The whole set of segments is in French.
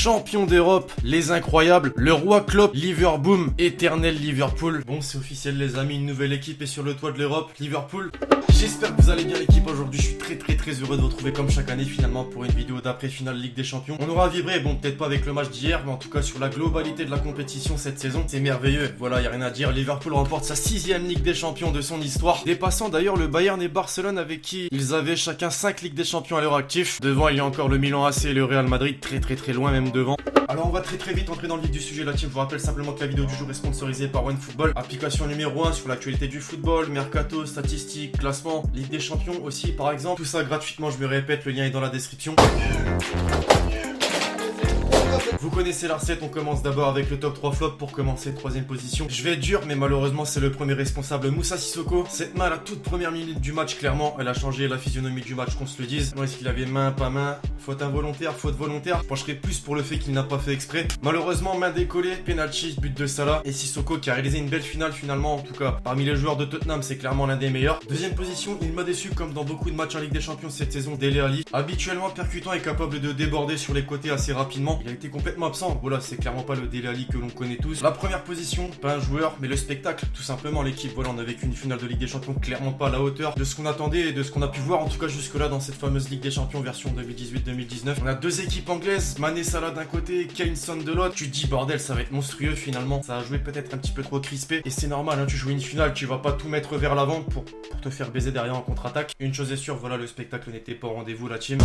champion d'Europe, les incroyables, le roi Klopp, Liverpool, éternel Liverpool. Bon, c'est officiel les amis, une nouvelle équipe est sur le toit de l'Europe, Liverpool. J'espère que vous allez bien l'équipe aujourd'hui, je suis très heureux de vous retrouver comme chaque année finalement pour une vidéo d'après-finale Ligue des Champions. On aura vibré, bon peut-être pas avec le match d'hier, mais en tout cas sur la globalité de la compétition cette saison, c'est merveilleux. Voilà, y a rien à dire, Liverpool remporte sa 6ème Ligue des Champions de son histoire, dépassant d'ailleurs le Bayern et Barcelone avec qui ils avaient chacun 5 Ligues des Champions à leur actif. Devant il y a encore le Milan AC et le Real Madrid, très loin même devant. Alors on va très vite entrer dans le vif du sujet la team, je vous rappelle simplement que la vidéo du jour est sponsorisée par OneFootball, application numéro 1 sur l'actualité du football, mercato, statistiques, classement, Ligue des Champions aussi par exemple, tout ça gratuitement, je me répète, le lien est dans la description. Vous connaissez la recette, on commence d'abord avec le top 3 flop pour commencer 3ème position. Je vais être dur, mais malheureusement c'est le premier responsable, Moussa Sissoko. Cette main à la toute première minute du match, clairement, elle a changé la physionomie du match, qu'on se le dise. Non, est-ce qu'il avait main, pas main, faute involontaire, faute volontaire? Je pencherai plus pour le fait qu'il n'a pas fait exprès. Malheureusement, main décollée, penalty, but de Salah. Et Sissoko qui a réalisé une belle finale finalement, en tout cas, parmi les joueurs de Tottenham, c'est clairement l'un des meilleurs. Deuxième position, il m'a déçu comme dans beaucoup de matchs en Ligue des Champions cette saison, Dele Alli. Habituellement percutant et capable de déborder sur les côtés assez rapidement. Il a été complètement absent. Voilà, c'est clairement pas le Dele Alli que l'on connaît tous. La première position, pas un joueur, mais le spectacle, tout simplement l'équipe. Voilà, on a vécu une finale de Ligue des Champions clairement pas à la hauteur de ce qu'on attendait et de ce qu'on a pu voir en tout cas jusque-là dans cette fameuse Ligue des Champions version 2018-2019. On a deux équipes anglaises, Mané Salah d'un côté, Kane Son de l'autre. Tu te dis bordel, ça va être monstrueux finalement. Ça a joué peut-être un petit peu trop crispé et c'est normal, hein, tu joues une finale, tu vas pas tout mettre vers l'avant pour te faire baiser derrière en contre-attaque. Une chose est sûre, voilà, le spectacle n'était pas au rendez-vous la team.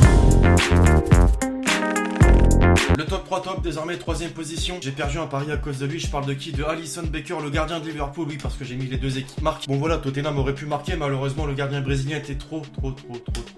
Le top 3 top, désormais 3ème position. J'ai perdu un pari à cause de lui, je parle de qui? De Alisson Becker, le gardien de Liverpool, oui, parce que j'ai mis les deux équipes marquent. Bon voilà, Tottenham aurait pu marquer, malheureusement le gardien brésilien était trop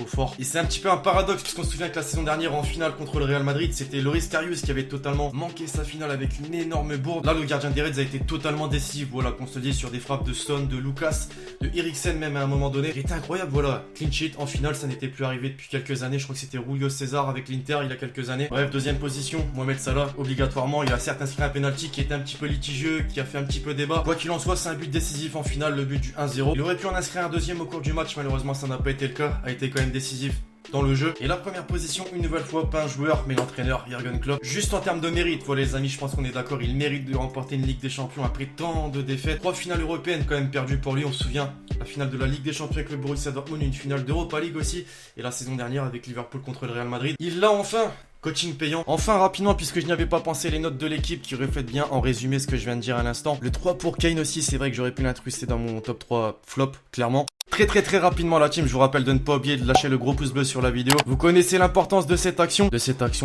fort. Et c'est un petit peu un paradoxe, puisqu'on se souvient que la saison dernière en finale contre le Real Madrid, c'était Loris Karius qui avait totalement manqué sa finale avec une énorme bourde. Là, le gardien des Reds a été totalement décisif, voilà, qu'on se dise sur des frappes de Son, de Lucas, de Eriksen même à un moment donné. Il était incroyable, voilà. Clean sheet en finale, ça n'était plus arrivé depuis quelques années, je crois que c'était Julio César avec l'Inter il y a quelques années. Bref, deuxième position, Mohamed Salah, obligatoirement, il a certes inscrit un penalty qui était un petit peu litigieux, qui a fait un petit peu débat. Quoi qu'il en soit, c'est un but décisif en finale, le but du 1-0. Il aurait pu en inscrire un deuxième au cours du match, malheureusement ça n'a pas été le cas, a été quand même décisif dans le jeu. Et la première position, une nouvelle fois, pas un joueur, mais l'entraîneur Jürgen Klopp. Juste en termes de mérite, voilà les amis, je pense qu'on est d'accord, il mérite de remporter une Ligue des Champions après tant de défaites. 3 finales européennes quand même perdues pour lui, on se souvient. La finale de la Ligue des Champions avec le Borussia Dortmund, une finale d'Europa League aussi. Et la saison dernière avec Liverpool contre le Real Madrid. Il l'a enfin! Coaching payant. Enfin rapidement, puisque je n'y avais pas pensé, les notes de l'équipe qui reflètent bien en résumé ce que je viens de dire à l'instant. Le 3 pour Kane aussi, c'est vrai que j'aurais pu l'incruster dans mon top 3 flop, clairement. Très rapidement la team, je vous rappelle de ne pas oublier de lâcher le gros pouce bleu sur la vidéo. Vous connaissez l'importance de cette action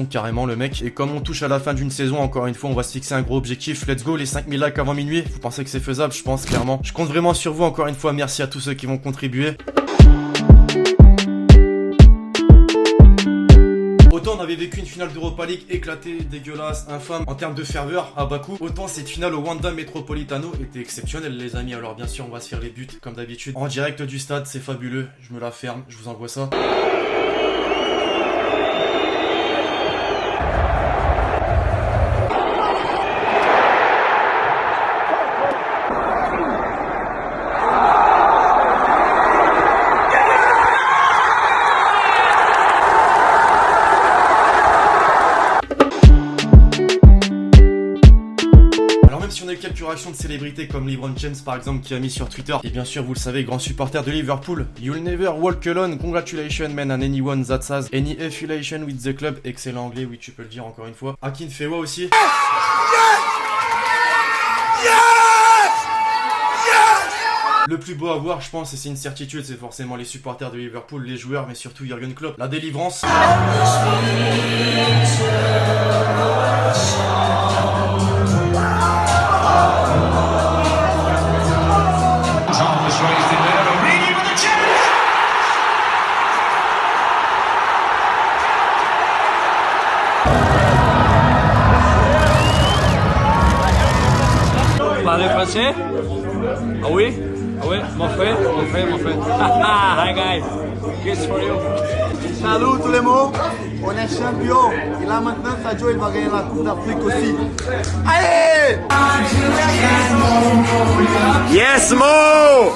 carrément le mec. Et comme on touche à la fin d'une saison, encore une fois on va se fixer un gros objectif. Let's go les 5000 likes avant minuit. Vous pensez que c'est faisable? Je pense clairement. Je compte vraiment sur vous encore une fois, merci à tous ceux qui vont contribuer. Autant on avait vécu une finale d'Europa League éclatée, dégueulasse, infâme en termes de ferveur à bas coût, autant cette finale au Wanda Metropolitano était exceptionnelle les amis. Alors bien sûr on va se faire les buts comme d'habitude en direct du stade, c'est fabuleux, je me la ferme, je vous envoie ça. Si on a eu quelques réactions de célébrités comme LeBron James par exemple qui a mis sur Twitter, et bien sûr vous le savez, grand supporter de Liverpool, You'll never walk alone, congratulations man and anyone that has any affiliation with the club, excellent anglais, oui tu peux le dire encore une fois. Akin Fewa aussi. Le plus beau à voir je pense, et c'est une certitude, c'est forcément les supporters de Liverpool, les joueurs, mais surtout Jürgen Klopp, la délivrance. Vous parlez français? Ah oui? Ah oui? Mon frère? Hi guys! Kiss for you! Salut tout le monde! On est champion! Et là maintenant, Sadio il va gagner la Coupe d'Afrique aussi! Allez! Yes, Mo!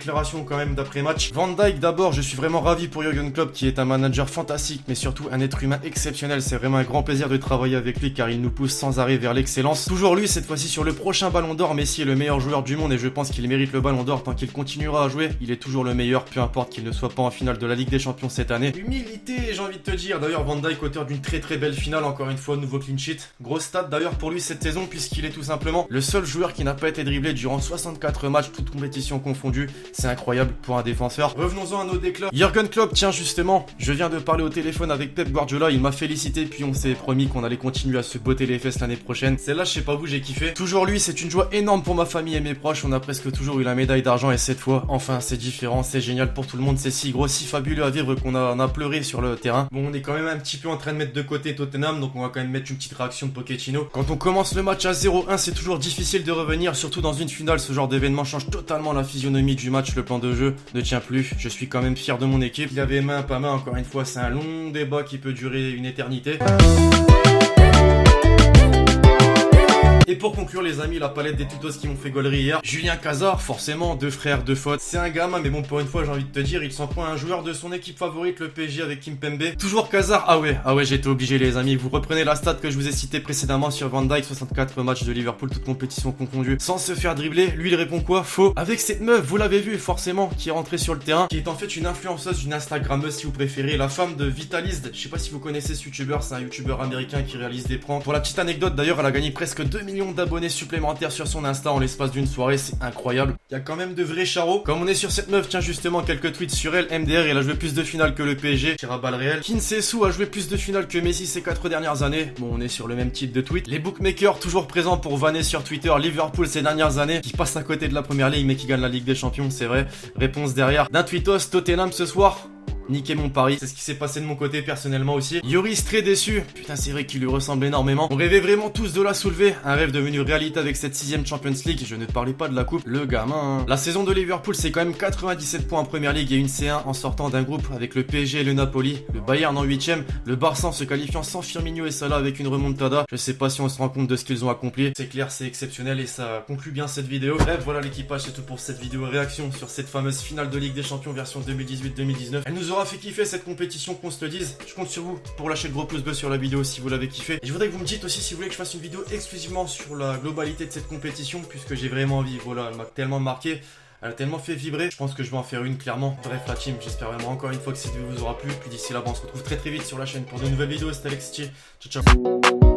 déclarations quand même d'après-match. Van Dijk d'abord, je suis vraiment ravi pour Jürgen Klopp qui est un manager fantastique mais surtout un être humain exceptionnel. C'est vraiment un grand plaisir de travailler avec lui car il nous pousse sans arrêt vers l'excellence. Toujours lui cette fois-ci sur le prochain Ballon d'Or. Messi est le meilleur joueur du monde et je pense qu'il mérite le Ballon d'Or tant qu'il continuera à jouer. Il est toujours le meilleur, peu importe qu'il ne soit pas en finale de la Ligue des Champions cette année. Humilité, j'ai envie de te dire. D'ailleurs Van Dijk auteur d'une très belle finale, encore une fois nouveau clean sheet. Grosse stat d'ailleurs pour lui cette saison puisqu'il est tout simplement le seul joueur qui n'a pas été dribblé durant 64 matchs, toutes compétitions confondues. C'est incroyable pour un défenseur. Revenons-en à nos déclats. Jürgen Klopp, tiens justement, je viens de parler au téléphone avec Pep Guardiola, il m'a félicité puis on s'est promis qu'on allait continuer à se botter les fesses l'année prochaine. Celle-là, je sais pas vous, j'ai kiffé. Toujours lui, c'est une joie énorme pour ma famille et mes proches. On a presque toujours eu la médaille d'argent et cette fois, enfin, c'est différent, c'est génial pour tout le monde, c'est si gros, si fabuleux à vivre qu'on a pleuré sur le terrain. Bon, on est quand même un petit peu en train de mettre de côté Tottenham, donc on va quand même mettre une petite réaction de Pochettino. Quand on commence le match à 0-1, c'est toujours difficile de revenir, surtout dans une finale. Ce genre d'événement change totalement la physionomie du match. Le plan de jeu ne tient plus. Je suis quand même fier de mon équipe. Il y avait main, pas main, encore une fois, c'est un long débat qui peut durer une éternité. Et pour conclure les amis, la palette des tutos qui m'ont fait gaulerie hier. Julien Cazard, forcément, 2 frères, 2 fautes. C'est un gamin, mais bon, pour une fois, j'ai envie de te dire, il s'en prend un joueur de son équipe favorite, le PSG avec Kimpembe. Toujours Cazard, ah ouais, j'étais obligé les amis. Vous reprenez la stat que je vous ai citée précédemment sur Van Dijk, 64 matchs de Liverpool, toutes compétitions confondues, sans se faire dribbler. Lui, il répond quoi? Faux. Avec cette meuf, vous l'avez vu, forcément, qui est rentrée sur le terrain, qui est en fait une influenceuse, une Instagrammeuse si vous préférez, la femme de Vitalist. Je sais pas si vous connaissez ce youtubeur, c'est un youtubeur américain qui réalise des pranks. Pour la petite anecdote d'ailleurs, elle a gagné presque 2 millions d'abonnés supplémentaires sur son Insta en l'espace d'une soirée, c'est incroyable. Il y a quand même de vrais charros. Comme on est sur cette meuf, tiens justement quelques tweets sur elle. MDR, il a joué plus de finales que le PSG, tir à balles réelles. Kinsesu a joué plus de finales que Messi ces 4 dernières années. Bon, on est sur le même type de tweet. Les bookmakers toujours présents pour vanner sur Twitter Liverpool ces dernières années, qui passe à côté de la première ligue mais qui gagne la Ligue des Champions, c'est vrai. Réponse derrière d'un tweetos, Tottenham ce soir. Niquer mon pari, c'est ce qui s'est passé de mon côté personnellement aussi. Yoris très déçu, putain c'est vrai qu'il lui ressemble énormément. On rêvait vraiment tous de la soulever, un rêve devenu réalité avec cette 6ème Champions League. Je ne parlais pas de la coupe, le gamin. La saison de Liverpool c'est quand même 97 points en première ligue et une C1 en sortant d'un groupe avec le PSG et le Napoli, le Bayern en 8ème, le Barça en se qualifiant sans Firmino et Salah avec une remontada. Je sais pas si on se rend compte de ce qu'ils ont accompli. C'est clair, c'est exceptionnel et ça conclut bien cette vidéo. Bref, voilà l'équipage, c'est tout pour cette vidéo réaction sur cette fameuse finale de Ligue des Champions version 2018-2019. Elle nous aura fait kiffer cette compétition, qu'on se le dise. Je compte sur vous pour lâcher le gros pouce bleu sur la vidéo si vous l'avez kiffé. Et je voudrais que vous me dites aussi si vous voulez que je fasse une vidéo exclusivement sur la globalité de cette compétition, puisque j'ai vraiment envie. Voilà, elle m'a tellement marqué, elle a tellement fait vibrer. Je pense que je vais en faire une clairement. Bref la team, j'espère vraiment encore une fois que cette vidéo vous aura plu. Puis d'ici là, on se retrouve très vite sur la chaîne pour de nouvelles vidéos. C'était Alex Ciao ciao.